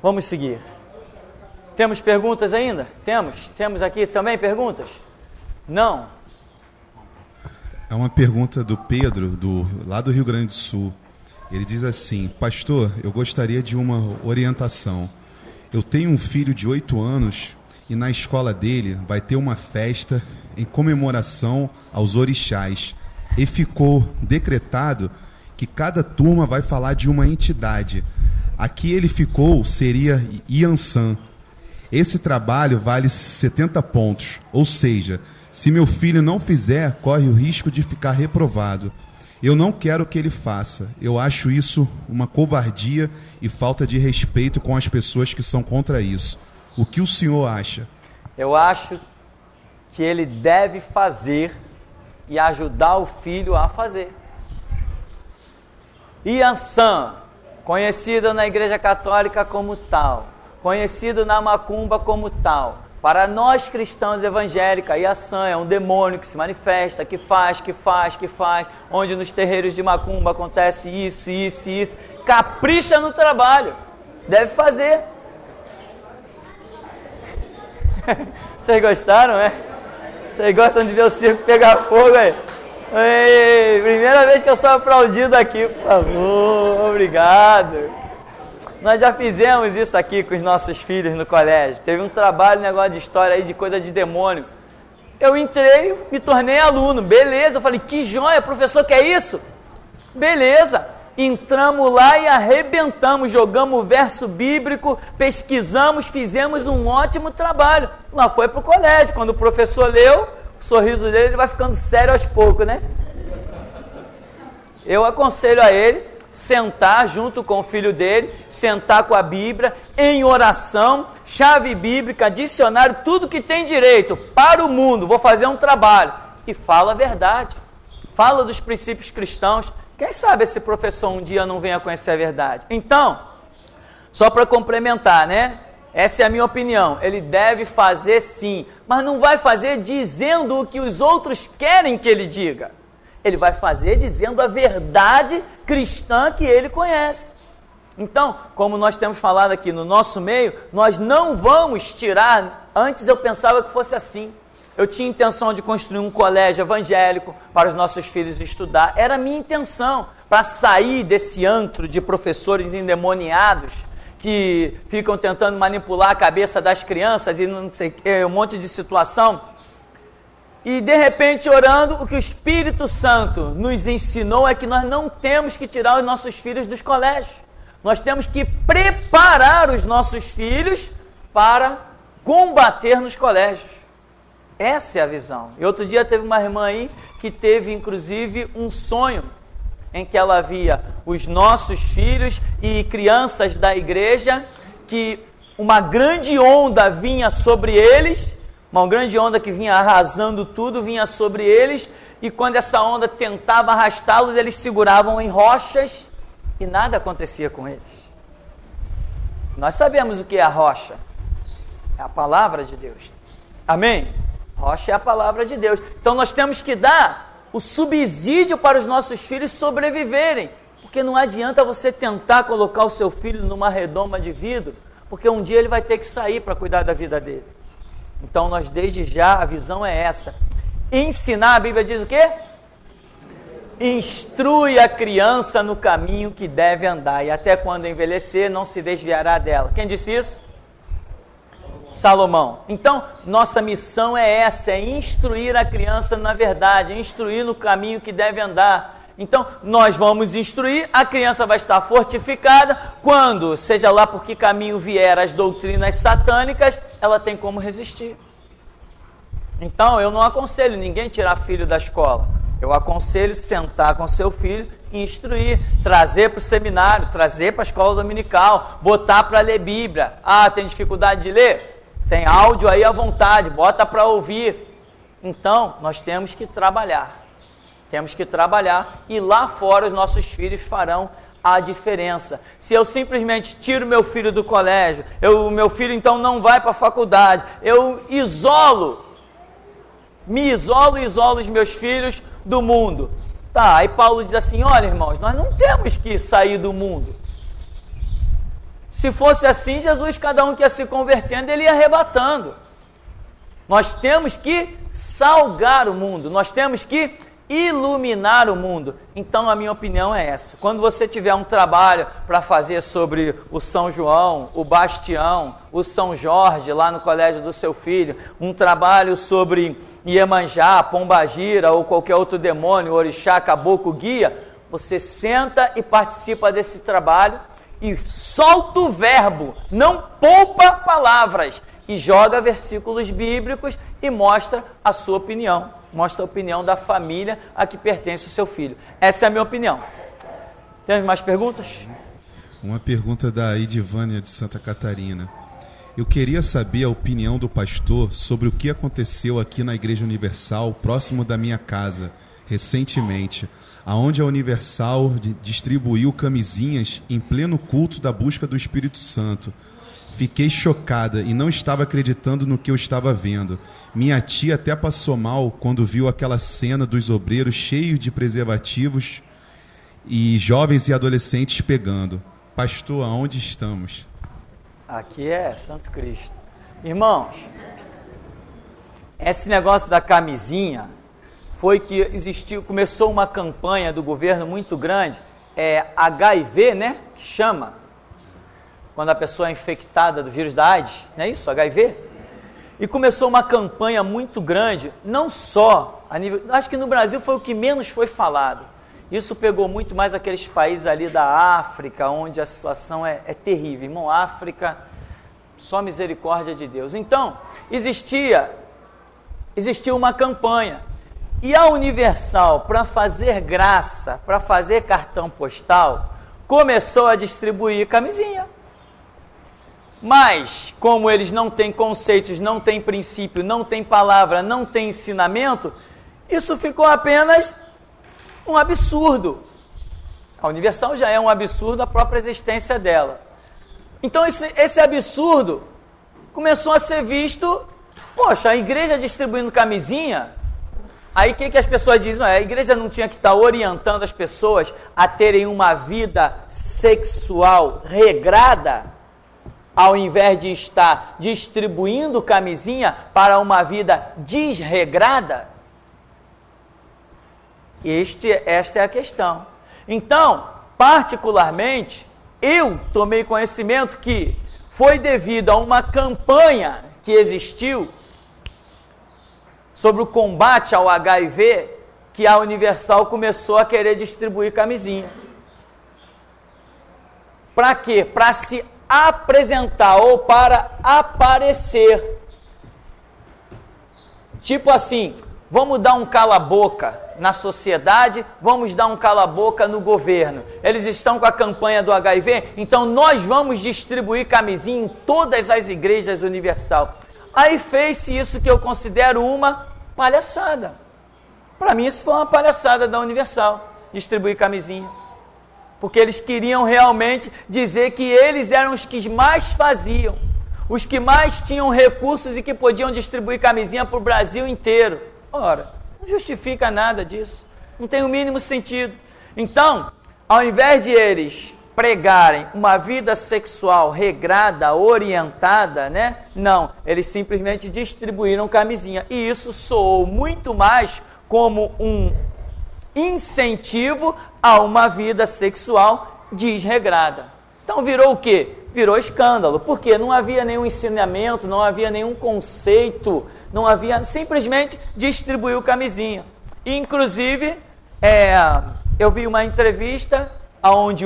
Vamos seguir. Temos perguntas ainda? Temos aqui também perguntas? Não? É uma pergunta do Pedro, lá do Rio Grande do Sul. Ele diz assim: pastor, eu gostaria de uma orientação. Eu tenho um filho de 8 anos e na escola dele vai ter uma festa em comemoração aos orixás. E ficou decretado que cada turma vai falar de uma entidade. Aqui ele ficou seria Iansã. Esse trabalho vale 70 pontos, ou seja, se meu filho não fizer, corre o risco de ficar reprovado. Eu não quero que ele faça. Eu acho isso uma covardia e falta de respeito com as pessoas que são contra isso. O que o senhor acha? Eu acho que ele deve fazer e ajudar o filho a fazer. Iansã, conhecido na Igreja Católica como tal, conhecido na Macumba como tal. Para nós cristãos evangélicos, Iansã é um demônio que se manifesta, que faz, onde nos terreiros de Macumba acontece isso. Capricha no trabalho, deve fazer. Vocês gostaram, né? Vocês gostam de ver o circo pegar fogo, aí? Ei, primeira vez que eu sou aplaudido aqui, por favor, obrigado. Nós já fizemos isso aqui com os nossos filhos no colégio. Teve um trabalho, negócio de história aí, de coisa de demônio. Eu entrei, me tornei aluno, beleza. Eu falei, que joia, professor, que é isso? Beleza. Entramos lá e arrebentamos, jogamos o verso bíblico, pesquisamos, fizemos um ótimo trabalho. Lá foi para o colégio. Quando o professor leu, o sorriso dele vai ficando sério aos poucos, né? Eu aconselho a ele sentar junto com o filho dele, sentar com a Bíblia, em oração, chave bíblica, dicionário, tudo que tem direito para o mundo. Vou fazer um trabalho. E fala a verdade. Fala dos princípios cristãos. Quem sabe esse professor um dia não venha conhecer a verdade. Então, só para complementar, né? Essa é a minha opinião. Ele deve fazer sim, mas não vai fazer dizendo o que os outros querem que ele diga. Ele vai fazer dizendo a verdade cristã que ele conhece. Então, como nós temos falado aqui no nosso meio, nós não vamos tirar. Antes eu pensava que fosse assim. Eu tinha intenção de construir um colégio evangélico para os nossos filhos estudar. Era a minha intenção, para sair desse antro de professores endemoniados que ficam tentando manipular a cabeça das crianças e não sei, um monte de situação. E de repente, orando, o que o Espírito Santo nos ensinou é que nós não temos que tirar os nossos filhos dos colégios. Nós temos que preparar os nossos filhos para combater nos colégios. Essa é a visão. E outro dia teve uma irmã aí que teve inclusive um sonho em que ela via os nossos filhos e crianças da igreja, que uma grande onda vinha sobre eles, uma grande onda que vinha arrasando tudo, vinha sobre eles, e quando essa onda tentava arrastá-los, eles seguravam em rochas e nada acontecia com eles. Nós sabemos o que é a rocha. É a palavra de Deus. Amém? Rocha é a palavra de Deus. Então nós temos que dar o subsídio para os nossos filhos sobreviverem. Porque não adianta você tentar colocar o seu filho numa redoma de vidro, porque um dia ele vai ter que sair para cuidar da vida dele. Então nós desde já, a visão é essa. Ensinar, a Bíblia diz o quê? Instrui a criança no caminho que deve andar, e até quando envelhecer não se desviará dela. Quem disse isso? Salomão. Então, nossa missão é essa, é instruir a criança na verdade, instruir no caminho que deve andar. Então, nós vamos instruir, a criança vai estar fortificada, quando, seja lá por que caminho vier as doutrinas satânicas, ela tem como resistir. Então, eu não aconselho ninguém tirar filho da escola. Eu aconselho sentar com seu filho e instruir, trazer para o seminário, trazer para a escola dominical, botar para ler Bíblia. Ah, tem dificuldade de ler? Tem áudio aí à vontade, bota para ouvir. Então, nós temos que trabalhar. Temos que trabalhar e lá fora os nossos filhos farão a diferença. Se eu simplesmente tiro meu filho do colégio, meu filho então não vai para a faculdade, eu me isolo os meus filhos do mundo. Tá, aí Paulo diz assim, olha irmãos, nós não temos que sair do mundo. Se fosse assim, Jesus, cada um que ia se convertendo, ele ia arrebatando. Nós temos que salgar o mundo, nós temos que iluminar o mundo. Então a minha opinião é essa: quando você tiver um trabalho para fazer sobre o São João, o Bastião, o São Jorge lá no colégio do seu filho, um trabalho sobre Iemanjá, Pombagira ou qualquer outro demônio, orixá, caboclo, guia, você senta e participa desse trabalho e solta o verbo, não poupa palavras, e joga versículos bíblicos e mostra a sua opinião, mostra a opinião da família a que pertence o seu filho. Essa é a minha opinião. Temos mais perguntas? Uma pergunta da Edivânia de Santa Catarina. Eu queria saber a opinião do pastor sobre o que aconteceu aqui na Igreja Universal, próximo da minha casa, recentemente, aonde a Universal distribuiu camisinhas em pleno culto da busca do Espírito Santo. Fiquei chocada e não estava acreditando no que eu estava vendo. Minha tia até passou mal quando viu aquela cena dos obreiros cheios de preservativos e jovens e adolescentes pegando. Pastor, aonde estamos? Aqui é Santo Cristo. Irmãos, esse negócio da camisinha foi que começou uma campanha do governo muito grande, HIV, né, que chama, quando a pessoa é infectada do vírus da AIDS, não é isso, HIV? E começou uma campanha muito grande, não só a nível, acho que no Brasil foi o que menos foi falado, isso pegou muito mais aqueles países ali da África, onde a situação é terrível, irmão, África, só misericórdia de Deus. Então, existia uma campanha, e a Universal, para fazer graça, para fazer cartão postal, começou a distribuir camisinha. Mas, como eles não têm conceitos, não têm princípio, não têm palavra, não têm ensinamento, isso ficou apenas um absurdo. A Universal já é um absurdo a própria existência dela. Então, esse absurdo começou a ser visto, poxa, a igreja distribuindo camisinha. Aí o que as pessoas dizem? A igreja não tinha que estar orientando as pessoas a terem uma vida sexual regrada, ao invés de estar distribuindo camisinha para uma vida desregrada? Esta é a questão. Então, particularmente, eu tomei conhecimento que foi devido a uma campanha que existiu sobre o combate ao HIV, que a Universal começou a querer distribuir camisinha. Para quê? Para se apresentar ou para aparecer. Tipo assim, vamos dar um cala-boca na sociedade, vamos dar um cala-boca no governo. Eles estão com a campanha do HIV, então nós vamos distribuir camisinha em todas as igrejas Universal. Aí fez-se isso que eu considero uma palhaçada. Para mim isso foi uma palhaçada da Universal, distribuir camisinha. Porque eles queriam realmente dizer que eles eram os que mais faziam, os que mais tinham recursos e que podiam distribuir camisinha para o Brasil inteiro. Ora, não justifica nada disso, não tem o mínimo sentido. Então, ao invés de eles pregarem uma vida sexual regrada, orientada, né? Não, eles simplesmente distribuíram camisinha. E isso soou muito mais como um incentivo a uma vida sexual desregrada. Então virou o quê? Virou escândalo. Porque não havia nenhum ensinamento, não havia nenhum conceito, não havia, simplesmente distribuiu camisinha. E, inclusive, eu vi uma entrevista onde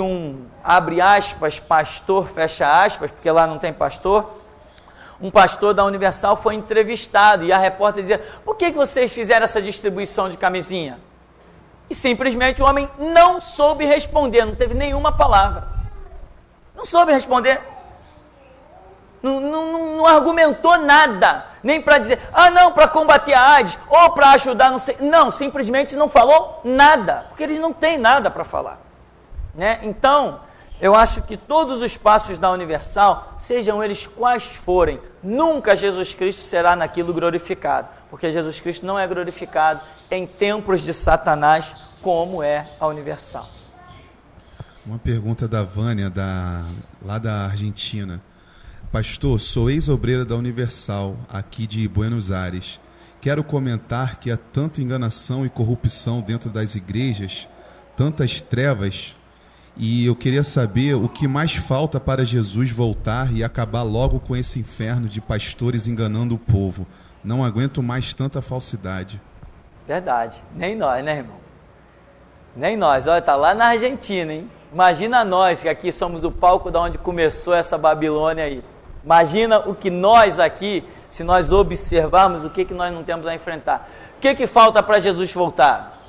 abre aspas, pastor, fecha aspas, porque lá não tem pastor, um pastor da Universal foi entrevistado e a repórter dizia: por que vocês fizeram essa distribuição de camisinha? E simplesmente o homem não soube responder, não teve nenhuma palavra. Não soube responder. Não argumentou nada, nem para dizer, não, para combater a AIDS, ou para ajudar, não sei. Não, simplesmente não falou nada, porque eles não têm nada para falar. Né? Então, eu acho que todos os passos da Universal, sejam eles quais forem, nunca Jesus Cristo será naquilo glorificado, porque Jesus Cristo não é glorificado em templos de Satanás, como é a Universal. Uma pergunta da Vânia, lá da Argentina. Pastor, sou ex-obreira da Universal, aqui de Buenos Aires. Quero comentar que há tanta enganação e corrupção dentro das igrejas, tantas trevas, e eu queria saber o que mais falta para Jesus voltar e acabar logo com esse inferno de pastores enganando o povo. Não aguento mais tanta falsidade. Verdade. Nem nós, né, irmão? Nem nós. Olha, tá lá na Argentina, hein? Imagina nós, que aqui somos o palco de onde começou essa Babilônia aí. Imagina o que nós aqui, se nós observarmos, o que nós não temos a enfrentar. O que falta para Jesus voltar?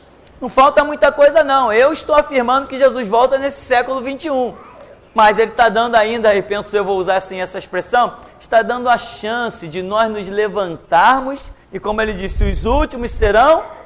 Não falta muita coisa, não. Eu estou afirmando que Jesus volta nesse século 21. Mas ele está dando ainda, e penso eu vou usar assim essa expressão, está dando a chance de nós nos levantarmos, e como ele disse, os últimos serão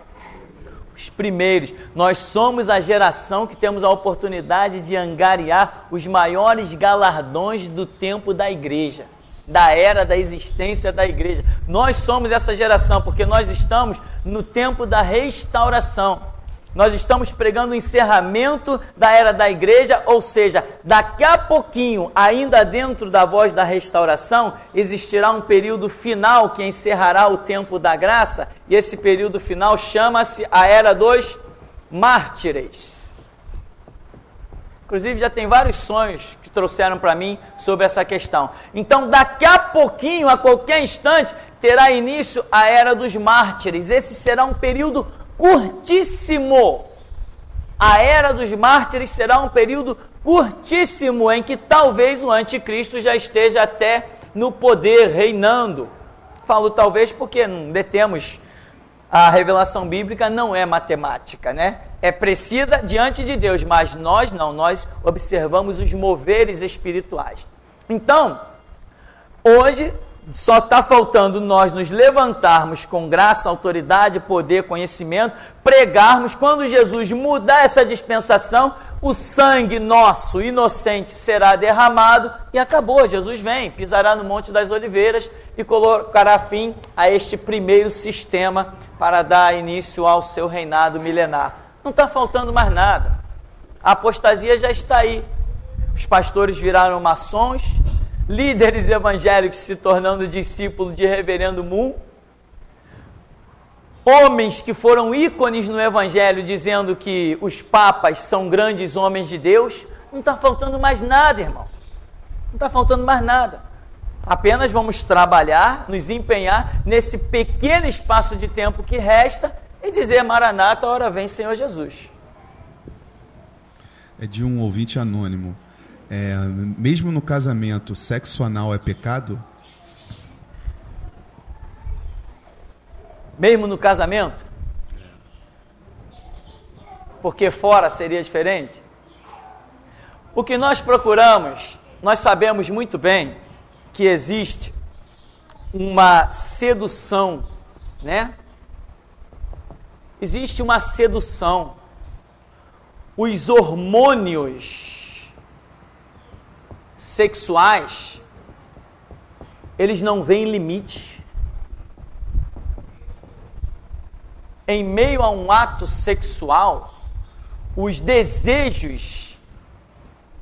os primeiros. Nós somos a geração que temos a oportunidade de angariar os maiores galardões do tempo da igreja, da era da existência da igreja. Nós somos essa geração, porque nós estamos no tempo da restauração. Nós estamos pregando o encerramento da era da igreja, ou seja, daqui a pouquinho, ainda dentro da voz da restauração, existirá um período final que encerrará o tempo da graça, e esse período final chama-se a era dos mártires. Inclusive já tem vários sonhos que trouxeram para mim sobre essa questão. Então daqui a pouquinho, a qualquer instante, terá início a era dos mártires. Esse será um período curtíssimo. A era dos mártires será um período curtíssimo em que talvez o anticristo já esteja até no poder, reinando. Falo talvez porque não detemos a revelação bíblica, não é matemática, né? É precisa diante de Deus, mas nós não, nós observamos os moveres espirituais. Então, hoje só está faltando nós nos levantarmos com graça, autoridade, poder, conhecimento, pregarmos. Quando Jesus mudar essa dispensação, o sangue nosso inocente será derramado e acabou. Jesus vem, pisará no Monte das Oliveiras e colocará fim a este primeiro sistema para dar início ao seu reinado milenar. Não está faltando mais nada. A apostasia já está aí. Os pastores viraram maçons, líderes evangélicos se tornando discípulos de Reverendo Moon, homens que foram ícones no evangelho dizendo que os papas são grandes homens de Deus. Não está faltando mais nada, irmão. Não está faltando mais nada. Apenas vamos trabalhar, nos empenhar nesse pequeno espaço de tempo que resta e dizer: Maranata, a hora vem, Senhor Jesus. É de um ouvinte anônimo. Mesmo no casamento, sexo anal é pecado? Mesmo no casamento? Porque fora seria diferente? O que nós procuramos, nós sabemos muito bem que existe uma sedução, né? Existe uma sedução. Os hormônios sexuais, eles não veem limite. Em meio a um ato sexual, os desejos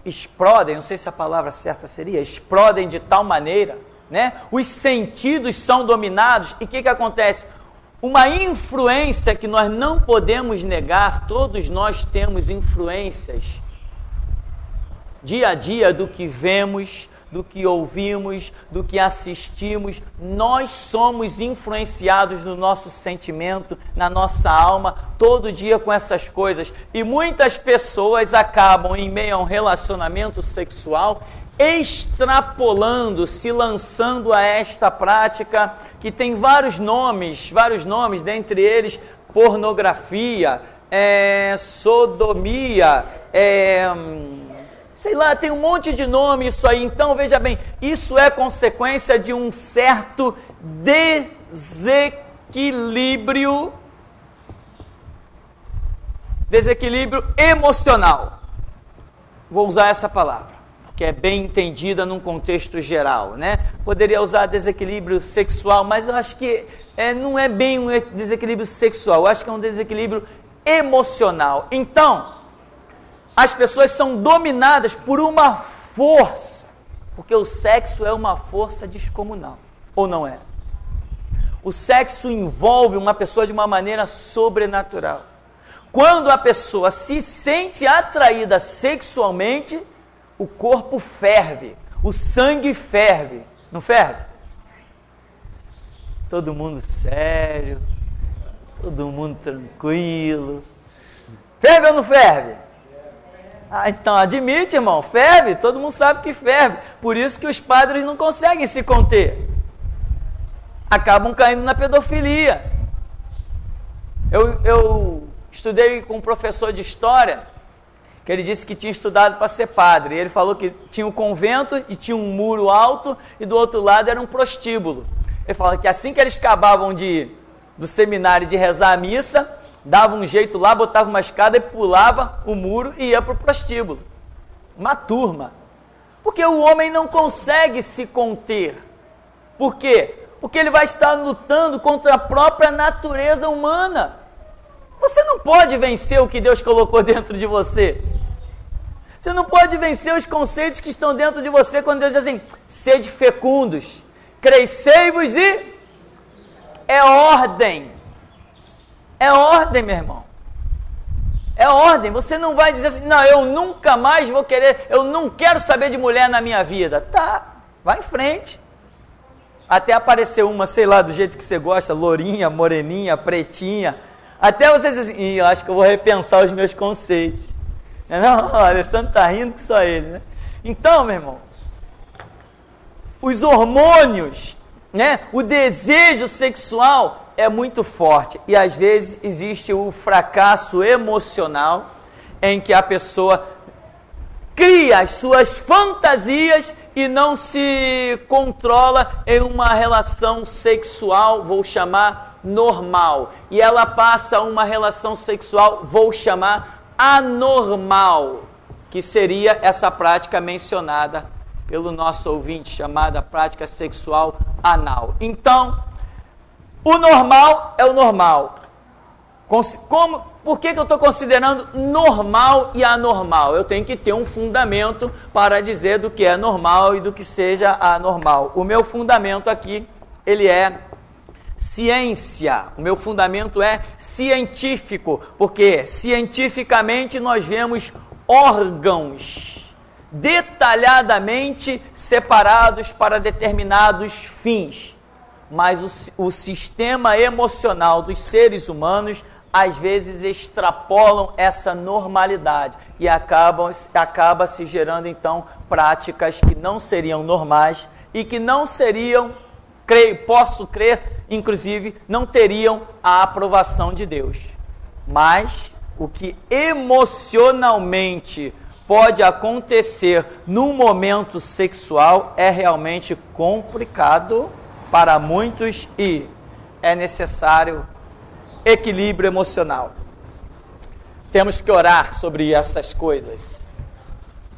explodem, não sei se a palavra certa seria, explodem de tal maneira, né? Os sentidos são dominados, e o que acontece? Uma influência que nós não podemos negar, todos nós temos influências dia a dia do que vemos, do que ouvimos, do que assistimos. Nós somos influenciados no nosso sentimento, na nossa alma, todo dia com essas coisas. E muitas pessoas acabam, em meio a um relacionamento sexual, extrapolando, se lançando a esta prática, que tem vários nomes, dentre eles pornografia, sodomia, sei lá, tem um monte de nome isso aí. Então, veja bem, isso é consequência de um certo desequilíbrio emocional. Vou usar essa palavra, que é bem entendida num contexto geral, né? Poderia usar desequilíbrio sexual, mas eu acho que não é bem um desequilíbrio sexual, eu acho que é um desequilíbrio emocional. Então, as pessoas são dominadas por uma força, porque o sexo é uma força descomunal, ou não é? O sexo envolve uma pessoa de uma maneira sobrenatural. Quando a pessoa se sente atraída sexualmente, o corpo ferve, o sangue ferve, não ferve? Todo mundo sério, todo mundo tranquilo. Ferve ou não ferve? Ah, então admite, irmão, ferve, todo mundo sabe que ferve. Por isso que os padres não conseguem se conter. Acabam caindo na pedofilia. Eu estudei com um professor de história, que ele disse que tinha estudado para ser padre. E ele falou que tinha um convento e tinha um muro alto e do outro lado era um prostíbulo. Ele falou que assim que eles acabavam do seminário de rezar a missa, dava um jeito lá, botava uma escada e pulava o muro e ia para o prostíbulo. Uma turma. Porque o homem não consegue se conter. Por quê? Porque ele vai estar lutando contra a própria natureza humana. Você não pode vencer o que Deus colocou dentro de você. Você não pode vencer os conceitos que estão dentro de você quando Deus diz assim, sede fecundos, crescei-vos e... É ordem. É ordem, meu irmão. É ordem. Você não vai dizer assim, não, eu nunca mais vou querer, eu não quero saber de mulher na minha vida. Tá, vai em frente. Até aparecer uma, sei lá, do jeito que você gosta, lourinha, moreninha, pretinha. Até você dizer assim, eu acho que eu vou repensar os meus conceitos. Não, o Alessandro está rindo que só ele, né? Então, meu irmão, os hormônios, né? O desejo sexual é muito forte. E às vezes existe o fracasso emocional em que a pessoa cria as suas fantasias e não se controla em uma relação sexual, vou chamar normal. E ela passa uma relação sexual, vou chamar anormal, que seria essa prática mencionada pelo nosso ouvinte, chamada prática sexual anal. Então, o normal é o normal. Por que eu estou considerando normal e anormal? Eu tenho que ter um fundamento para dizer do que é normal e do que seja anormal. O meu fundamento aqui, ele é ciência. O meu fundamento é científico, porque cientificamente nós vemos órgãos detalhadamente separados para determinados fins. Mas o sistema emocional dos seres humanos às vezes extrapolam essa normalidade e acaba se gerando então práticas que não seriam normais e que não seriam, posso crer, inclusive, não teriam a aprovação de Deus. Mas o que emocionalmente pode acontecer num momento sexual é realmente complicado para muitos e é necessário equilíbrio emocional. Temos que orar sobre essas coisas.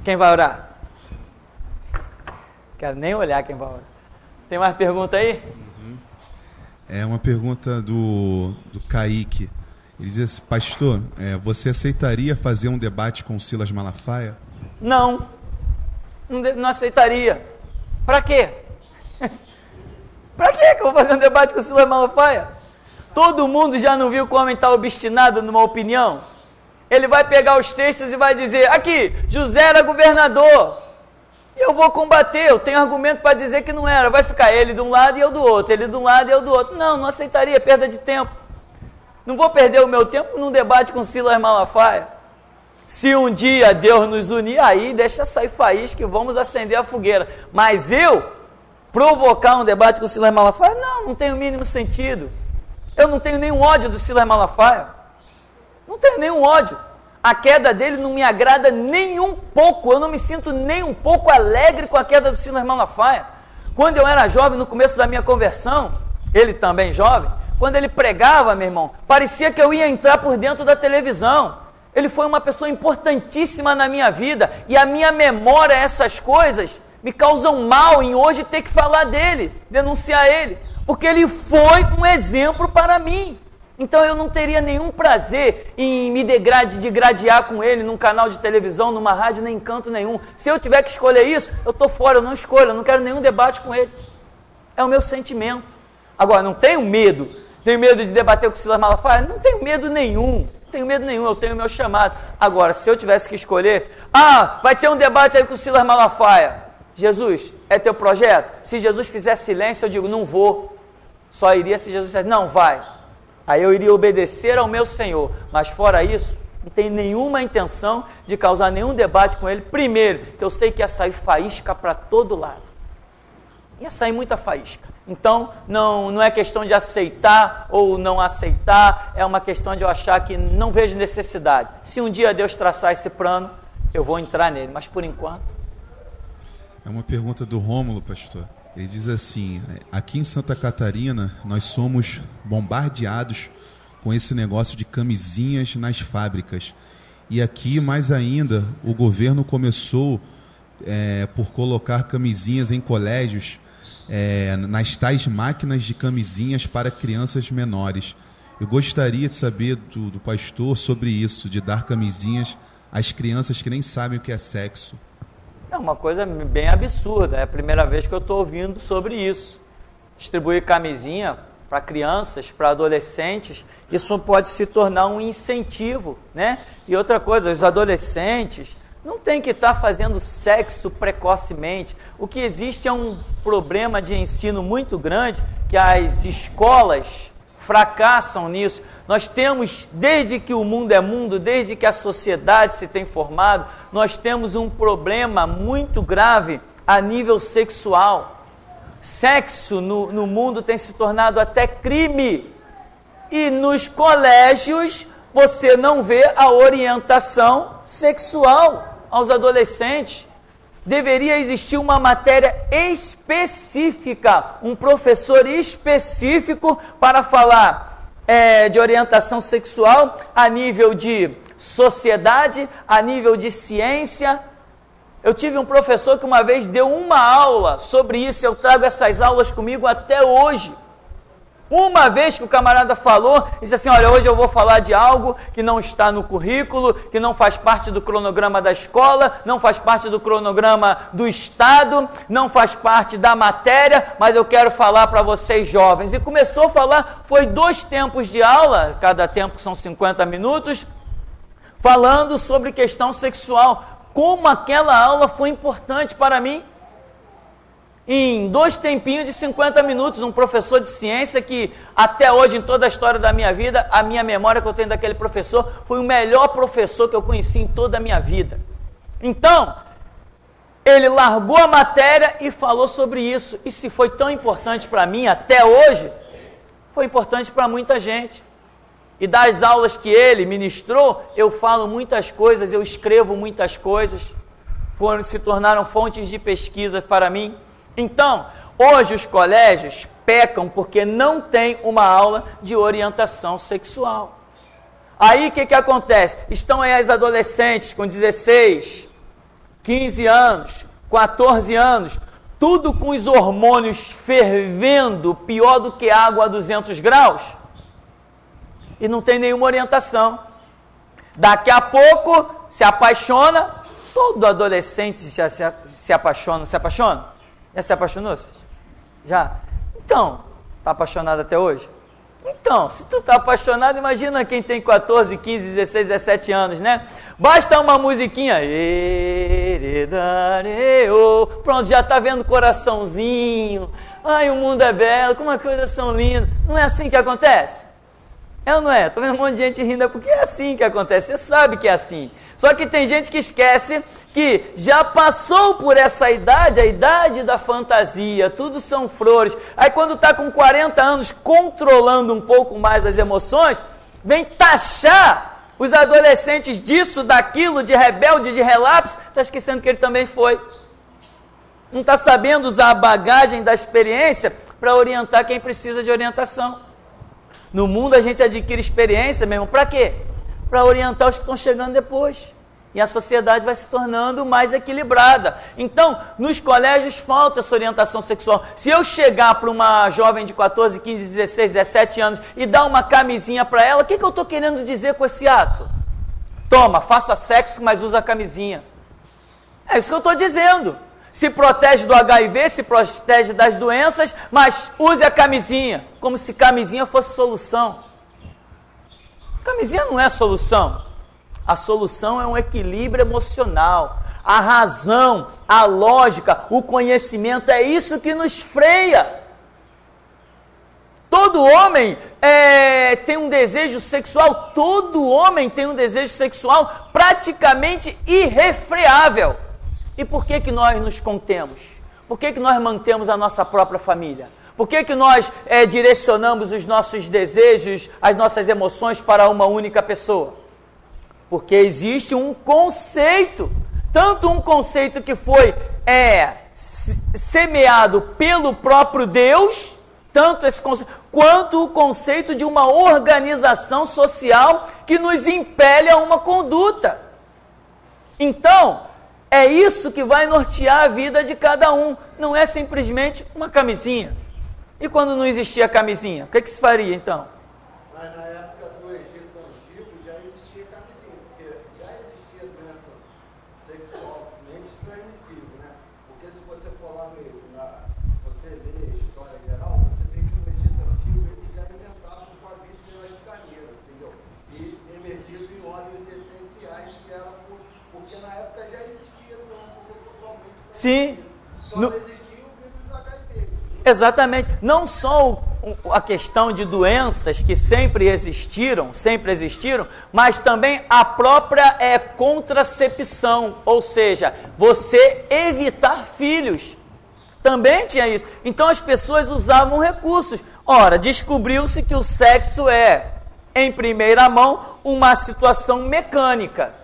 Quem vai orar? Quero nem olhar quem vai orar. Tem mais pergunta aí? É uma pergunta do Kaique. Ele diz assim, pastor, você aceitaria fazer um debate com o Silas Malafaia? Não aceitaria. Para quê? Para que eu vou fazer um debate com o Silas Malafaia? Todo mundo já não viu que o homem está obstinado numa opinião? Ele vai pegar os textos e vai dizer, aqui, José era governador. E eu vou combater, eu tenho argumento para dizer que não era. Vai ficar ele de um lado e eu do outro, ele de um lado e eu do outro. Não aceitaria, perda de tempo. Não vou perder o meu tempo num debate com Silas Malafaia. Se um dia Deus nos unir, aí deixa sair faísca e vamos acender a fogueira. Mas eu provocar um debate com Silas Malafaia, não tem o mínimo sentido. Eu não tenho nenhum ódio do Silas Malafaia. Não tenho nenhum ódio. A queda dele não me agrada nem um pouco. Eu não me sinto nem um pouco alegre com a queda do Silas Malafaia. Quando eu era jovem, no começo da minha conversão, ele também jovem, quando ele pregava, meu irmão, parecia que eu ia entrar por dentro da televisão. Ele foi uma pessoa importantíssima na minha vida e a minha memória, essas coisas, me causam mal em hoje ter que falar dele, denunciar ele, porque ele foi um exemplo para mim. Então eu não teria nenhum prazer em me degradear com ele num canal de televisão, numa rádio, nem canto nenhum. Se eu tiver que escolher isso, eu estou fora, eu não escolho, eu não quero nenhum debate com ele. É o meu sentimento. Agora, não tenho medo. Tenho medo de debater com o Silas Malafaia? Não tenho medo nenhum. Não tenho medo nenhum, eu tenho o meu chamado. Agora, se eu tivesse que escolher, vai ter um debate aí com o Silas Malafaia. Jesus, é teu projeto? Se Jesus fizer silêncio, eu digo, não vou. Só iria se Jesus dissesse, não, vai. Aí eu iria obedecer ao meu Senhor. Mas fora isso, não tenho nenhuma intenção de causar nenhum debate com ele. Primeiro, que eu sei que ia sair faísca para todo lado. Ia sair muita faísca. Então, não é questão de aceitar ou não aceitar, é uma questão de eu achar que não vejo necessidade. Se um dia Deus traçar esse plano, eu vou entrar nele, mas por enquanto... É uma pergunta do Rômulo, pastor. Ele diz assim, aqui em Santa Catarina, nós somos bombardeados com esse negócio de camisinhas nas fábricas. E aqui, mais ainda, o governo começou por colocar camisinhas em colégios, nas tais máquinas de camisinhas para crianças menores. Eu gostaria de saber do pastor sobre isso, de dar camisinhas às crianças que nem sabem o que é sexo. É uma coisa bem absurda, é a primeira vez que eu estou ouvindo sobre isso. Distribuir camisinha para crianças, para adolescentes, isso pode se tornar um incentivo, né? E outra coisa, os adolescentes não tem que estar fazendo sexo precocemente. O que existe é um problema de ensino muito grande, que as escolas fracassam nisso. Nós temos, desde que o mundo é mundo, desde que a sociedade se tem formado, nós temos um problema muito grave a nível sexual. Sexo no mundo tem se tornado até crime. E nos colégios você não vê a orientação sexual aos adolescentes. Deveria existir uma matéria específica, um professor específico para falar de orientação sexual a nível de sociedade, a nível de ciência. Eu tive um professor que uma vez deu uma aula sobre isso, eu trago essas aulas comigo até hoje. Uma vez que o camarada falou, disse assim, olha, hoje eu vou falar de algo que não está no currículo, que não faz parte do cronograma da escola, não faz parte do cronograma do Estado, não faz parte da matéria, mas eu quero falar para vocês jovens. E começou a falar, foi 2 tempos de aula, cada tempo são 50 minutos, falando sobre questão sexual. Como aquela aula foi importante para mim. Em 2 tempinhos de 50 minutos, um professor de ciência que até hoje, em toda a história da minha vida, a minha memória que eu tenho daquele professor, foi o melhor professor que eu conheci em toda a minha vida. Então, ele largou a matéria e falou sobre isso. E se foi tão importante para mim até hoje, foi importante para muita gente. E das aulas que ele ministrou, eu falo muitas coisas, eu escrevo muitas coisas, se tornaram fontes de pesquisa para mim. Então, hoje os colégios pecam porque não tem uma aula de orientação sexual. Aí o que acontece? Estão aí as adolescentes com 16, 15 anos, 14 anos, tudo com os hormônios fervendo, pior do que água a 200 graus, e não tem nenhuma orientação. Daqui a pouco se apaixona, todo adolescente já se apaixona, não se apaixona? Já se apaixonou? Já? Então, está apaixonado até hoje? Então, se tu está apaixonado, imagina quem tem 14, 15, 16, 17 anos, né? Basta uma musiquinha, pronto, já está vendo coraçãozinho, ai, o mundo é belo, como as coisas são lindas. Não é assim que acontece? É ou não é? Estou vendo um monte de gente rindo, porque é assim que acontece, você sabe que é assim. Só que tem gente que esquece que já passou por essa idade, a idade da fantasia, tudo são flores. Aí quando está com 40 anos, controlando um pouco mais as emoções, vem taxar os adolescentes disso, daquilo, de rebelde, de relapso, está esquecendo que ele também foi. Não está sabendo usar a bagagem da experiência para orientar quem precisa de orientação. No mundo a gente adquire experiência mesmo, para quê? Para orientar os que estão chegando depois. e a sociedade vai se tornando mais equilibrada. Então, nos colégios falta essa orientação sexual. Se eu chegar para uma jovem de 14, 15, 16, 17 anos e dar uma camisinha para ela, o que eu estou querendo dizer com esse ato? Toma, faça sexo, mas usa a camisinha. É isso que eu estou dizendo. Se protege do HIV, se protege das doenças, mas use a camisinha, como se camisinha fosse solução. Camisinha não é solução. A solução é um equilíbrio emocional. A razão, a lógica, o conhecimento, é isso que nos freia. Todo homem tem um desejo sexual, todo homem tem um desejo sexual praticamente irrefreável. E por que nós nos contemos? Por que nós mantemos a nossa própria família? Por que nós direcionamos os nossos desejos, as nossas emoções para uma única pessoa? Porque existe um conceito, tanto um conceito que foi semeado pelo próprio Deus, tanto esse conceito, quanto o conceito de uma organização social que nos impele a uma conduta. Então, é isso que vai nortear a vida de cada um, não é simplesmente uma camisinha. E quando não existia camisinha, o que se faria então? Mas na época do Egito Antigo já existia camisinha, porque já existia doença sexualmente transmissível, né? Porque se você for lá você lê a história geral, você vê que no Egito Antigo eles já inventavam com a víscera de carneiro, entendeu? E emergido em óleos essenciais que eram porque na época já existia doença sexualmente transmissível. Sim. Só não existia o vírus do HIV. Exatamente, não só a questão de doenças que sempre existiram, mas também a própria contracepção, ou seja, você evitar filhos, também tinha isso. Então as pessoas usavam recursos. Ora, descobriu-se que o sexo é, em primeira mão, uma situação mecânica,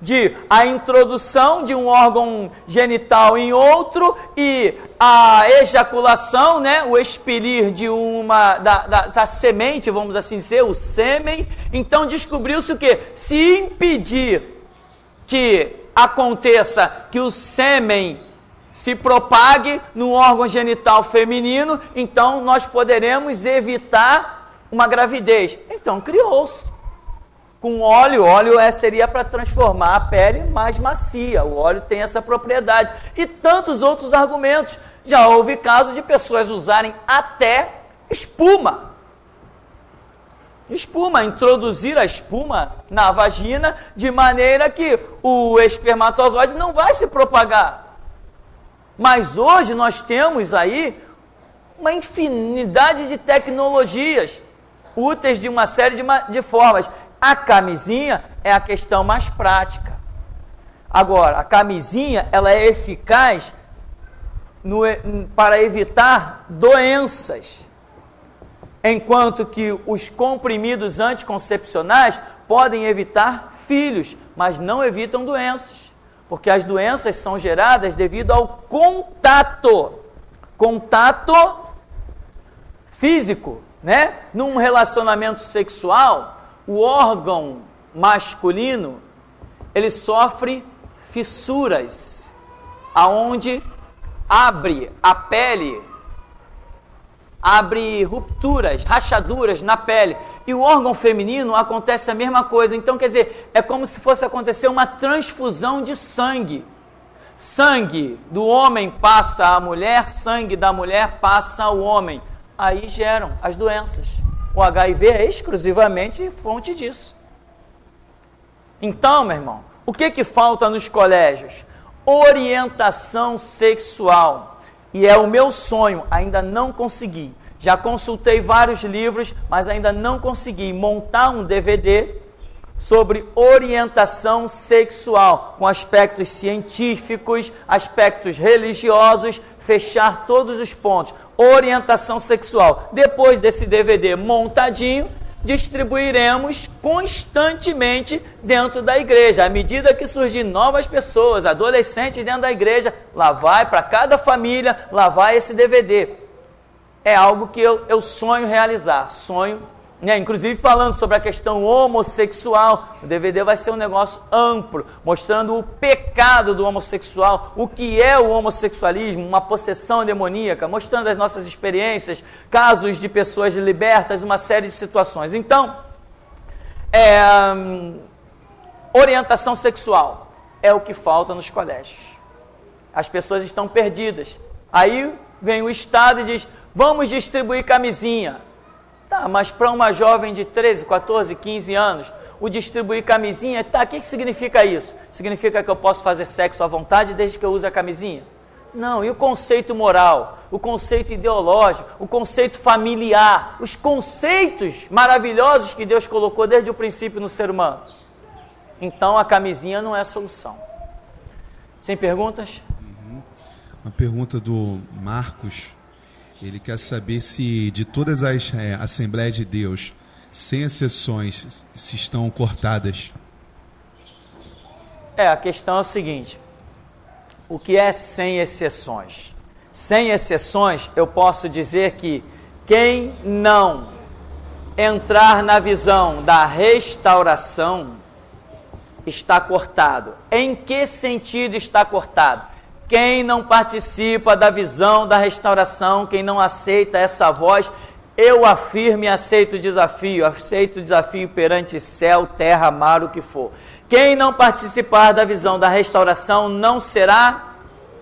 de a introdução de um órgão genital em outro e a ejaculação, né, o expelir de da semente, vamos assim dizer, o sêmen. Então descobriu-se o quê? Se impedir que aconteça que o sêmen se propague no órgão genital feminino, então nós poderemos evitar uma gravidez. Então criou-se. Com óleo seria para transformar a pele mais macia, o óleo tem essa propriedade. E tantos outros argumentos. Já houve casos de pessoas usarem até espuma. Introduzir a espuma na vagina de maneira que o espermatozoide não vai se propagar. Mas hoje nós temos aí uma infinidade de tecnologias úteis de uma série de formas. A camisinha é a questão mais prática. Agora, a camisinha ela é eficaz para evitar doenças, enquanto que os comprimidos anticoncepcionais podem evitar filhos, mas não evitam doenças, porque as doenças são geradas devido ao contato físico, né? Num relacionamento sexual, o órgão masculino, ele sofre fissuras, aonde abre a pele, abre rupturas, rachaduras na pele. E o órgão feminino acontece a mesma coisa. Então, quer dizer, é como se fosse acontecer uma transfusão de sangue. Sangue do homem passa à mulher, sangue da mulher passa ao homem. Aí geram as doenças. O HIV é exclusivamente fonte disso. Então, meu irmão, o que falta nos colégios? Orientação sexual. E é o meu sonho, ainda não consegui. Já consultei vários livros, mas ainda não consegui montar um DVD sobre orientação sexual, com aspectos científicos, aspectos religiosos, fechar todos os pontos. Orientação sexual. Depois desse DVD montadinho, distribuiremos constantemente dentro da igreja. À medida que surgir novas pessoas, adolescentes dentro da igreja, lá vai para cada família, lá vai esse DVD. É algo que eu sonho realizar, sonho né? Inclusive falando sobre a questão homossexual. O DVD vai ser um negócio amplo, mostrando o pecado do homossexual, o que é o homossexualismo, uma possessão demoníaca, mostrando as nossas experiências, casos de pessoas libertas, uma série de situações. Então, orientação sexual é o que falta nos colégios. As pessoas estão perdidas. Aí vem o Estado e diz, vamos distribuir camisinha. Tá, mas para uma jovem de 13, 14, 15 anos, o distribuir camisinha, tá, o que significa isso? Significa que eu posso fazer sexo à vontade desde que eu use a camisinha? Não, e o conceito moral, o conceito ideológico, o conceito familiar, os conceitos maravilhosos que Deus colocou desde o princípio no ser humano. Então a camisinha não é a solução. Tem perguntas? Uma pergunta do Marcos. Ele quer saber se de todas as Assembleias de Deus, sem exceções, se estão cortadas. A questão é o seguinte. O que é sem exceções? Sem exceções, eu posso dizer que quem não entrar na visão da restauração está cortado. Em que sentido está cortado? Quem não participa da visão da restauração, quem não aceita essa voz, eu afirmo e aceito o desafio perante céu, terra, mar, o que for. Quem não participar da visão da restauração não será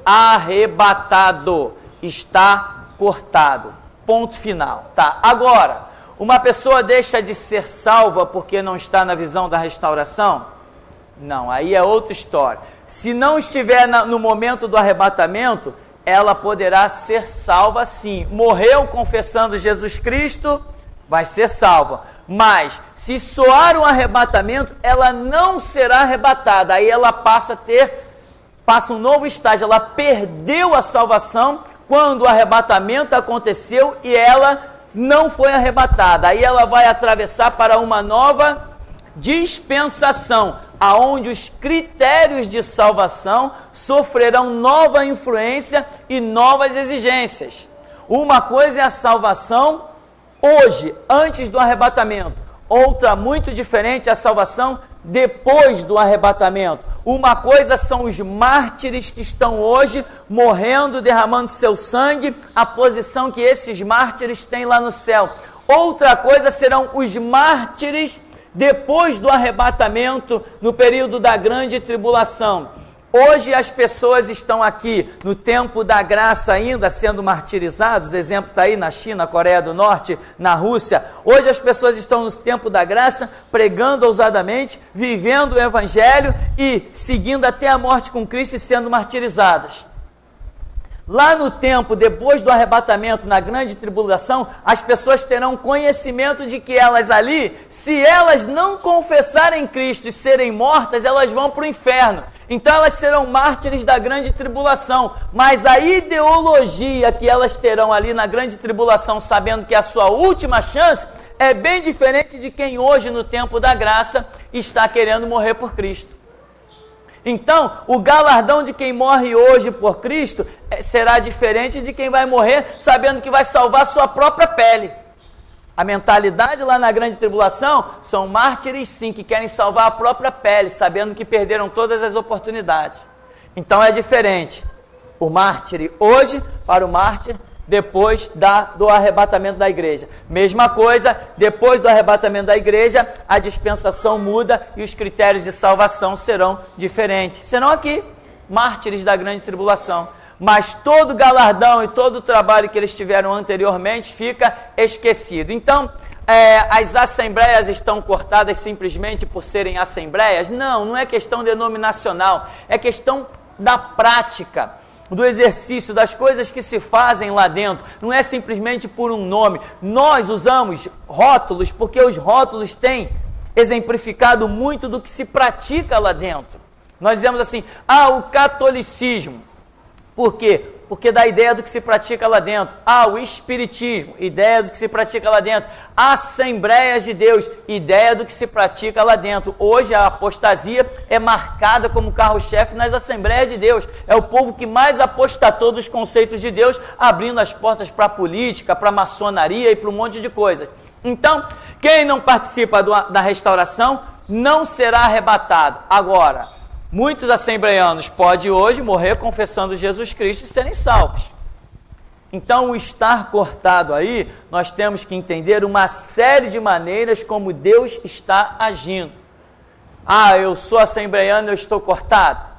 arrebatado, está cortado. Ponto final. Tá. Agora, uma pessoa deixa de ser salva porque não está na visão da restauração? Não, aí é outra história. Se não estiver no momento do arrebatamento, ela poderá ser salva sim. Morreu confessando Jesus Cristo, vai ser salva. Mas, se soar um arrebatamento, ela não será arrebatada. Aí ela passa um novo estágio. Ela perdeu a salvação quando o arrebatamento aconteceu e ela não foi arrebatada. Aí ela vai atravessar para uma nova dispensação, aonde os critérios de salvação sofrerão nova influência e novas exigências. Uma coisa é a salvação hoje, antes do arrebatamento. Outra muito diferente é a salvação depois do arrebatamento. Uma coisa são os mártires que estão hoje morrendo, derramando seu sangue, a posição que esses mártires têm lá no céu. Outra coisa serão os mártires depois do arrebatamento, no período da grande tribulação. Hoje as pessoas estão aqui no tempo da graça ainda sendo martirizados, exemplo está aí na China, Coreia do Norte, na Rússia. Hoje as pessoas estão no tempo da graça, pregando ousadamente, vivendo o Evangelho e seguindo até a morte com Cristo e sendo martirizadas. Lá no tempo, depois do arrebatamento, na grande tribulação, as pessoas terão conhecimento de que elas ali, se elas não confessarem Cristo e serem mortas, elas vão para o inferno. Então elas serão mártires da grande tribulação. Mas a ideologia que elas terão ali na grande tribulação, sabendo que é a sua última chance, é bem diferente de quem hoje, no tempo da graça, está querendo morrer por Cristo. Então, o galardão de quem morre hoje por Cristo será diferente de quem vai morrer sabendo que vai salvar sua própria pele. A mentalidade lá na grande tribulação são mártires sim, que querem salvar a própria pele, sabendo que perderam todas as oportunidades. Então é diferente o mártir hoje para o mártir depois do arrebatamento da igreja. Mesma coisa, depois do arrebatamento da igreja, a dispensação muda e os critérios de salvação serão diferentes. Serão aqui, mártires da grande tribulação. Mas todo galardão e todo o trabalho que eles tiveram anteriormente fica esquecido. Então, as assembleias estão cortadas simplesmente por serem assembleias? Não, não é questão denominacional, é questão da prática, do exercício, das coisas que se fazem lá dentro. Não é simplesmente por um nome. Nós usamos rótulos porque os rótulos têm exemplificado muito do que se pratica lá dentro. Nós dizemos assim, o catolicismo. Por quê? Porque dá ideia do que se pratica lá dentro. O espiritismo, ideia do que se pratica lá dentro. Assembleias de Deus, ideia do que se pratica lá dentro. Hoje a apostasia é marcada como carro-chefe nas Assembleias de Deus. É o povo que mais apostatou dos conceitos de Deus, abrindo as portas para a política, para a maçonaria e para um monte de coisas. Então, quem não participa da restauração não será arrebatado. Agora, muitos assembleianos podem hoje morrer confessando Jesus Cristo e serem salvos. Então, o estar cortado aí, nós temos que entender uma série de maneiras como Deus está agindo. Ah, eu sou assembleiano, eu estou cortado.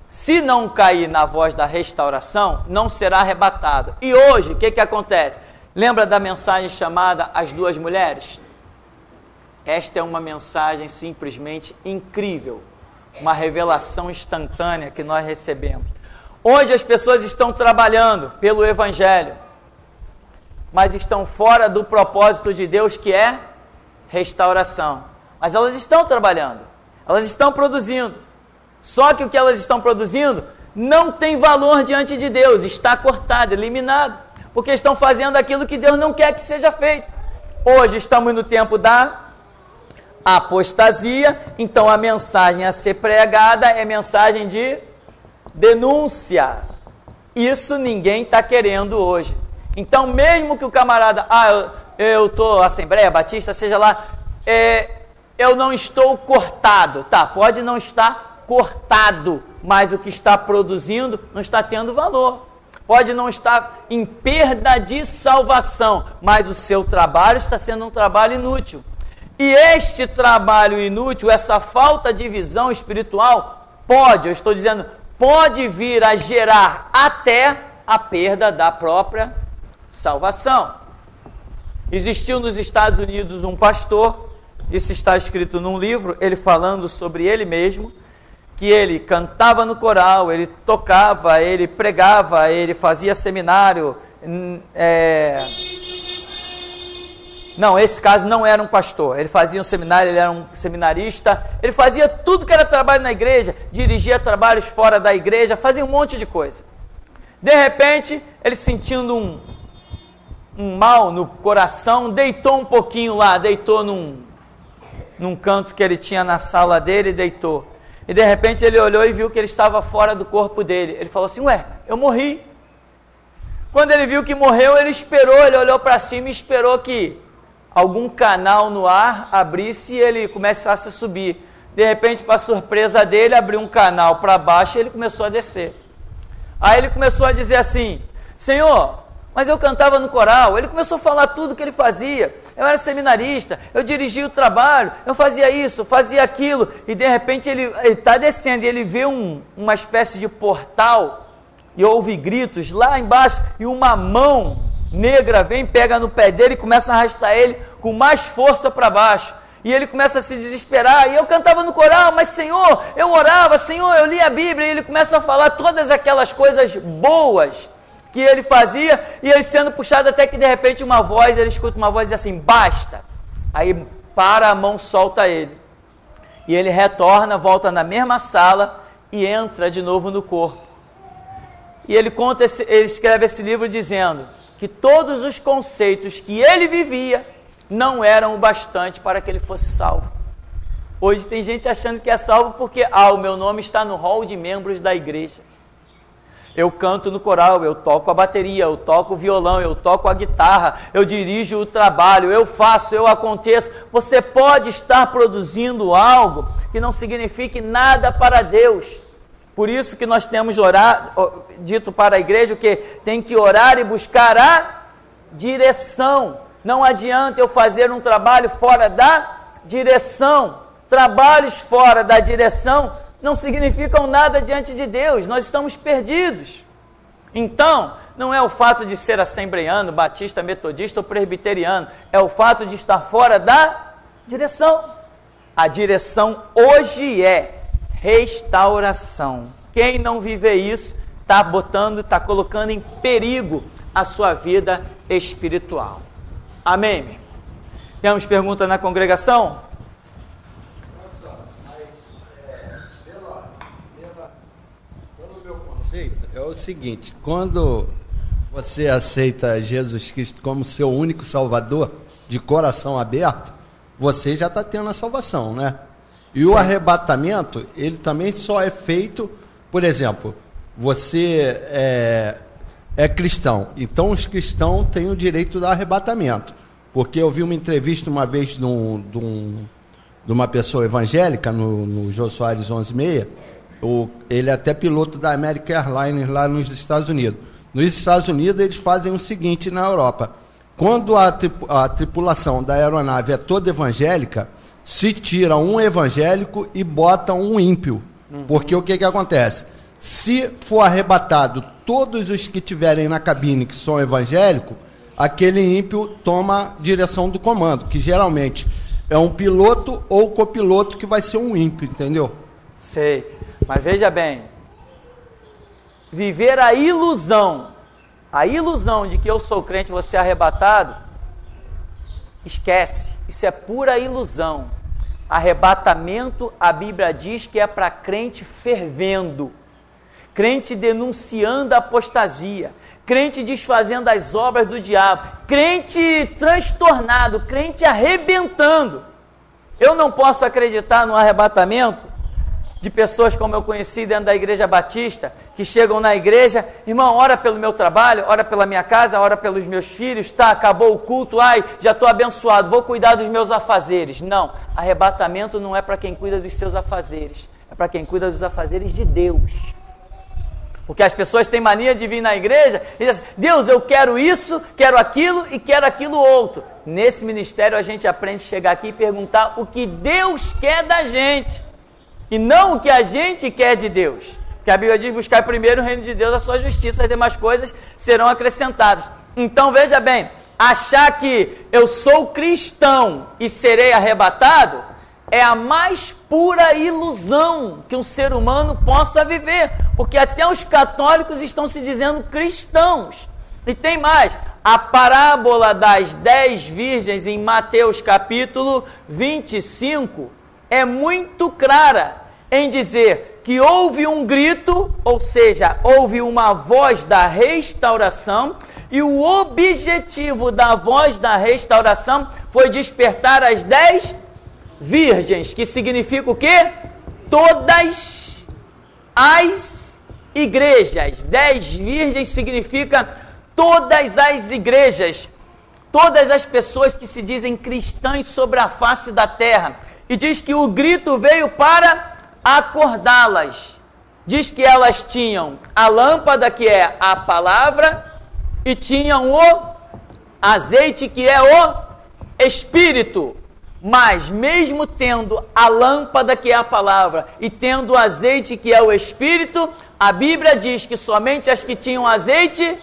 Se não cair na voz da restauração, não será arrebatado. E hoje, o que acontece? Lembra da mensagem chamada As Duas Mulheres? Esta é uma mensagem simplesmente incrível, uma revelação instantânea que nós recebemos. Hoje as pessoas estão trabalhando pelo Evangelho, mas estão fora do propósito de Deus, que é restauração. Mas elas estão trabalhando, elas estão produzindo. Só que o que elas estão produzindo não tem valor diante de Deus, está cortado, eliminado, porque estão fazendo aquilo que Deus não quer que seja feito. Hoje estamos no tempo da apostasia, então a mensagem a ser pregada é mensagem de denúncia. Isso ninguém está querendo hoje. Então, mesmo que o camarada, eu estou Assembleia Batista, seja lá, eu não estou cortado, tá? Pode não estar cortado, mas o que está produzindo não está tendo valor. Pode não estar em perda de salvação, mas o seu trabalho está sendo um trabalho inútil. E este trabalho inútil, essa falta de visão espiritual, pode vir a gerar até a perda da própria salvação. Existiu nos Estados Unidos um pastor, isso está escrito num livro, ele falando sobre ele mesmo, que ele cantava no coral, ele tocava, ele pregava, ele fazia seminário. Não, esse caso não era um pastor, ele fazia um seminário, ele era um seminarista, ele fazia tudo que era trabalho na igreja, dirigia trabalhos fora da igreja, fazia um monte de coisa. De repente, ele sentindo um mal no coração, deitou um pouquinho lá, deitou num canto que ele tinha na sala dele, deitou. E de repente ele olhou e viu que ele estava fora do corpo dele. Ele falou assim, eu morri. Quando ele viu que morreu, ele esperou, ele olhou para cima e esperou que algum canal no ar abrisse e ele começasse a subir. De repente, para surpresa dele, abriu um canal para baixo e ele começou a descer. Aí ele começou a dizer assim, Senhor, mas eu cantava no coral. Ele começou a falar tudo que ele fazia. Eu era seminarista, eu dirigia o trabalho, eu fazia isso, fazia aquilo. E de repente ele está descendo e ele vê uma espécie de portal e ouve gritos lá embaixo e uma mão negra vem, pega no pé dele e começa a arrastar ele com mais força para baixo. E ele começa a se desesperar, e eu cantava no coral, mas Senhor, eu orava, Senhor, eu lia a Bíblia, e ele começa a falar todas aquelas coisas boas que ele fazia, e ele sendo puxado até que de repente ele escuta uma voz e diz assim, basta. Aí para a mão, solta ele. E ele retorna, volta na mesma sala e entra de novo no corpo. E ele escreve esse livro dizendo que todos os conceitos que ele vivia não eram o bastante para que ele fosse salvo. Hoje tem gente achando que é salvo porque, o meu nome está no hall de membros da igreja. Eu canto no coral, eu toco a bateria, eu toco o violão, eu toco a guitarra, eu dirijo o trabalho, eu faço, eu aconteço. Você pode estar produzindo algo que não signifique nada para Deus. Por isso que nós temos dito para a igreja que tem que orar e buscar a direção. Não adianta eu fazer um trabalho fora da direção. Trabalhos fora da direção não significam nada diante de Deus. Nós estamos perdidos. Então, não é o fato de ser assembleiano, batista, metodista ou presbiteriano. É o fato de estar fora da direção. A direção hoje é restauração. Quem não viver isso está colocando em perigo a sua vida espiritual. Amém? Temos pergunta na congregação? Pelo meu conceito, é o seguinte, quando você aceita Jesus Cristo como seu único Salvador, de coração aberto, você já está tendo a salvação, né? E o arrebatamento, ele também só é feito, por exemplo, você é cristão, então os cristãos têm o direito do arrebatamento. Porque eu vi uma entrevista uma vez de uma pessoa evangélica no Jô Soares 11:30. Ele é até piloto da American Airlines lá nos Estados Unidos. Nos Estados Unidos eles fazem o seguinte na Europa. Quando a tripulação da aeronave é toda evangélica, se tira um evangélico e bota um ímpio. Porque o que acontece? Se for arrebatado todos os que tiverem na cabine que são evangélicos, aquele ímpio toma direção do comando, que geralmente é um piloto ou copiloto que vai ser um ímpio, entendeu? Sei, mas veja bem, viver a ilusão de que eu sou crente e você é arrebatado, esquece, isso é pura ilusão. Arrebatamento, a Bíblia diz que é para crente fervendo, crente denunciando a apostasia, crente desfazendo as obras do diabo, crente transtornado, crente arrebentando. Eu não posso acreditar no arrebatamento de pessoas como eu conheci dentro da igreja batista, que chegam na igreja, irmão, ora pelo meu trabalho, ora pela minha casa, ora pelos meus filhos, tá, acabou o culto, ai, já estou abençoado, vou cuidar dos meus afazeres. Não, arrebatamento não é para quem cuida dos seus afazeres, é para quem cuida dos afazeres de Deus. Porque as pessoas têm mania de vir na igreja e dizem assim, Deus, eu quero isso, quero aquilo e quero aquilo outro. Nesse ministério a gente aprende a chegar aqui e perguntar o que Deus quer da gente. E não o que a gente quer de Deus. Porque a Bíblia diz, buscar primeiro o reino de Deus, a sua justiça, as demais coisas serão acrescentadas. Então veja bem, achar que eu sou cristão e serei arrebatado, é a mais pura ilusão que um ser humano possa viver. Porque até os católicos estão se dizendo cristãos. E tem mais, a parábola das 10 virgens em Mateus capítulo 25 é muito clara em dizer que houve um grito, ou seja, houve uma voz da restauração, e o objetivo da voz da restauração foi despertar as 10 virgens, que significa o quê? Todas as igrejas. 10 virgens significa todas as igrejas, todas as pessoas que se dizem cristãs sobre a face da terra. E diz que o grito veio para acordá-las. Diz que elas tinham a lâmpada, que é a palavra, e tinham o azeite, que é o Espírito. Mas mesmo tendo a lâmpada, que é a palavra, e tendo o azeite, que é o Espírito, a Bíblia diz que somente as que tinham azeite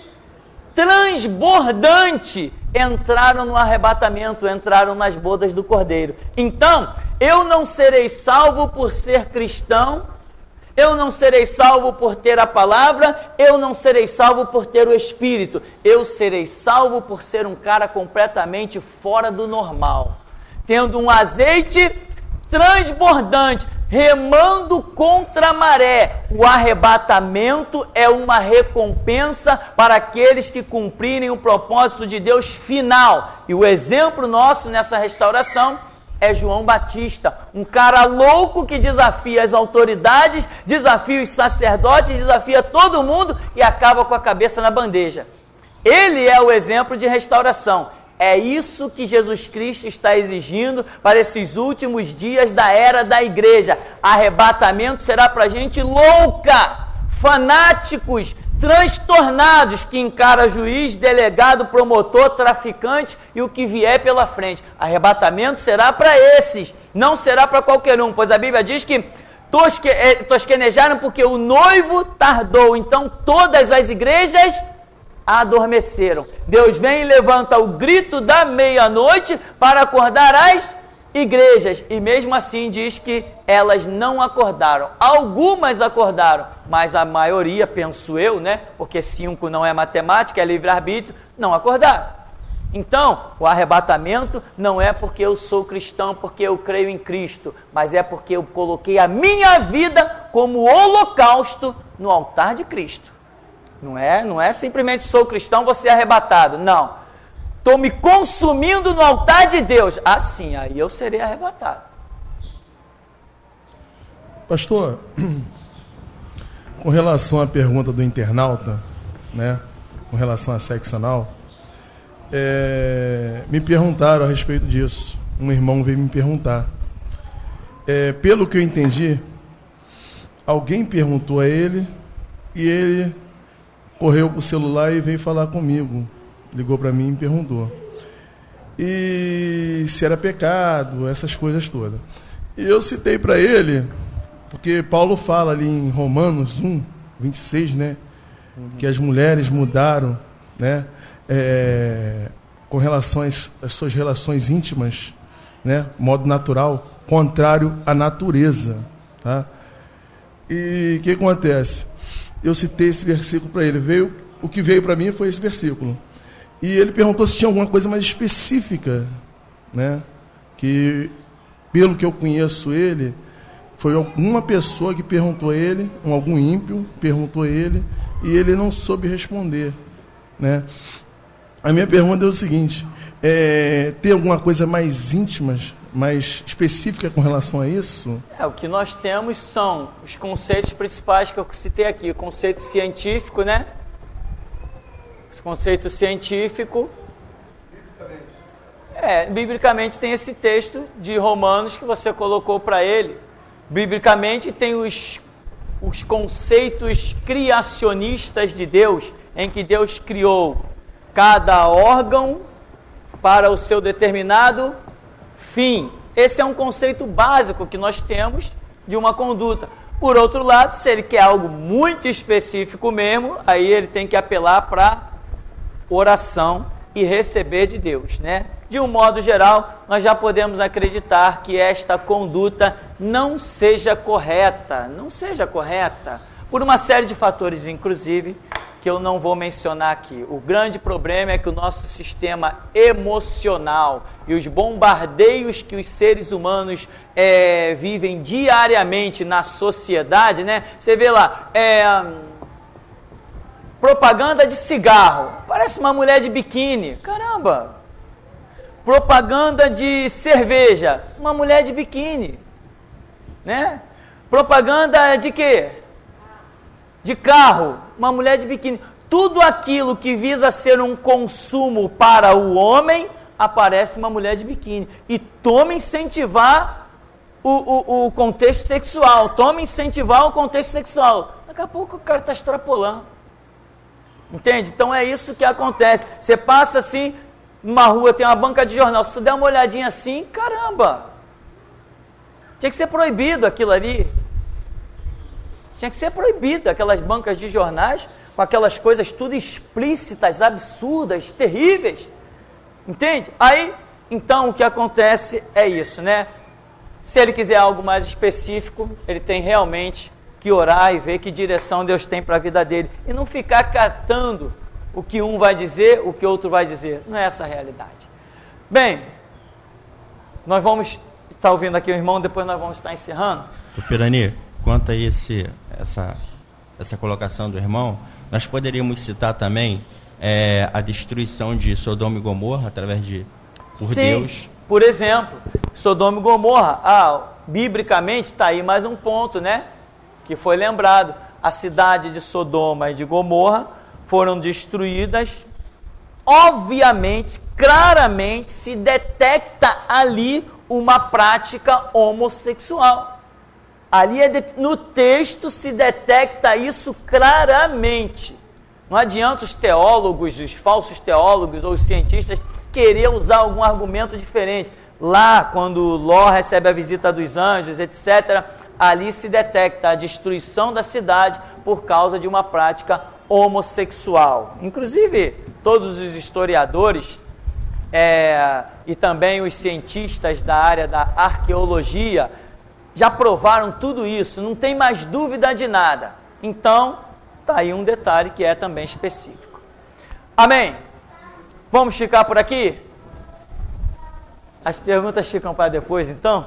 transbordante entraram no arrebatamento, entraram nas bodas do Cordeiro. Então, eu não serei salvo por ser cristão, eu não serei salvo por ter a palavra, eu não serei salvo por ter o Espírito, eu serei salvo por ser um cara completamente fora do normal, tendo um azeite transbordante, remando contra a maré. O arrebatamento é uma recompensa para aqueles que cumprirem o propósito de Deus final. E o exemplo nosso nessa restauração é João Batista, um cara louco que desafia as autoridades, desafia os sacerdotes, desafia todo mundo e acaba com a cabeça na bandeja. Ele é o exemplo de restauração. É isso que Jesus Cristo está exigindo para esses últimos dias da era da igreja. Arrebatamento será para gente louca, fanáticos, transtornados, que encara juiz, delegado, promotor, traficante e o que vier pela frente. Arrebatamento será para esses, não será para qualquer um, pois a Bíblia diz que tosquenejaram porque o noivo tardou. Então todas as igrejas adormeceram. Deus vem e levanta o grito da meia-noite para acordar as igrejas. E mesmo assim diz que elas não acordaram. Algumas acordaram, mas a maioria, penso eu, né? Porque 5 não é matemática, é livre-arbítrio, não acordaram. Então, o arrebatamento não é porque eu sou cristão, porque eu creio em Cristo, mas é porque eu coloquei a minha vida como holocausto no altar de Cristo. Não é simplesmente sou cristão, vou ser arrebatado. Não. Estou me consumindo no altar de Deus. Assim, aí eu serei arrebatado. Pastor, com relação à pergunta do internauta, né, com relação a sexo anal, me perguntaram a respeito disso. Um irmão veio me perguntar. Pelo que eu entendi, alguém perguntou a ele e ele correu para o celular e veio falar comigo. Ligou para mim e me perguntou. E se era pecado, essas coisas todas. E eu citei para ele, porque Paulo fala ali em Romanos 1, 26, né? Que as mulheres mudaram, né? Com relação às suas relações íntimas, né? Modo natural, contrário à natureza, tá? E o que acontece? Eu citei esse versículo para ele. O que veio para mim foi esse versículo. E ele perguntou se tinha alguma coisa mais específica, né? Que, pelo que eu conheço ele, foi alguma pessoa que perguntou a ele, algum ímpio perguntou a ele, e ele não soube responder, né? A minha pergunta é o seguinte: tem alguma coisa mais íntima, mais específica com relação a isso? O que nós temos são os conceitos principais que eu citei aqui. O conceito científico, né? Esse conceito científico. Biblicamente tem esse texto de Romanos que você colocou para ele. Biblicamente tem os conceitos criacionistas de Deus, em que Deus criou cada órgão para o seu determinado fim. Esse é um conceito básico que nós temos de uma conduta. Por outro lado, se ele quer algo muito específico mesmo, aí ele tem que apelar para oração e receber de Deus, né? De um modo geral, nós já podemos acreditar que esta conduta não seja correta, por uma série de fatores, inclusive, que eu não vou mencionar aqui. O grande problema é que o nosso sistema emocional e os bombardeios que os seres humanos vivem diariamente na sociedade, né? Você vê lá, propaganda de cigarro, parece uma mulher de biquíni, caramba! Propaganda de cerveja, uma mulher de biquíni, né? Propaganda de quê? De carro, uma mulher de biquíni. Tudo aquilo que visa ser um consumo para o homem, aparece uma mulher de biquíni. E toma incentivar o contexto sexual, Daqui a pouco o cara está extrapolando. Entende? Então é isso que acontece. Você passa assim, numa rua, tem uma banca de jornal, se tu der uma olhadinha assim, caramba! Tinha que ser proibido aquilo ali. Tinha que ser proibido aquelas bancas de jornais, com aquelas coisas tudo explícitas, absurdas, terríveis. Entende? Aí, então, o que acontece é isso, né? Se ele quiser algo mais específico, ele tem realmente que orar e ver que direção Deus tem para a vida dele. E não ficar catando o que um vai dizer, o que outro vai dizer. Não é essa a realidade. Bem, nós vamos estar ouvindo aqui o irmão, depois nós vamos estar encerrando. Pirani, quanto a essa colocação do irmão, nós poderíamos citar também a destruição de Sodoma e Gomorra através por Deus. Por exemplo, Sodoma e Gomorra, biblicamente está aí mais um ponto, né? Que foi lembrado. A cidade de Sodoma e de Gomorra foram destruídas. Obviamente, claramente se detecta ali uma prática homossexual. Ali no texto se detecta isso claramente. Não adianta os teólogos, os falsos teólogos ou os cientistas querer usar algum argumento diferente. Lá, quando Ló recebe a visita dos anjos, etc., ali se detecta a destruição da cidade por causa de uma prática homossexual. Inclusive, todos os historiadores e também os cientistas da área da arqueologia já provaram tudo isso, não tem mais dúvida de nada. Então, está aí um detalhe que é também específico. Amém? Vamos ficar por aqui? As perguntas ficam para depois, então?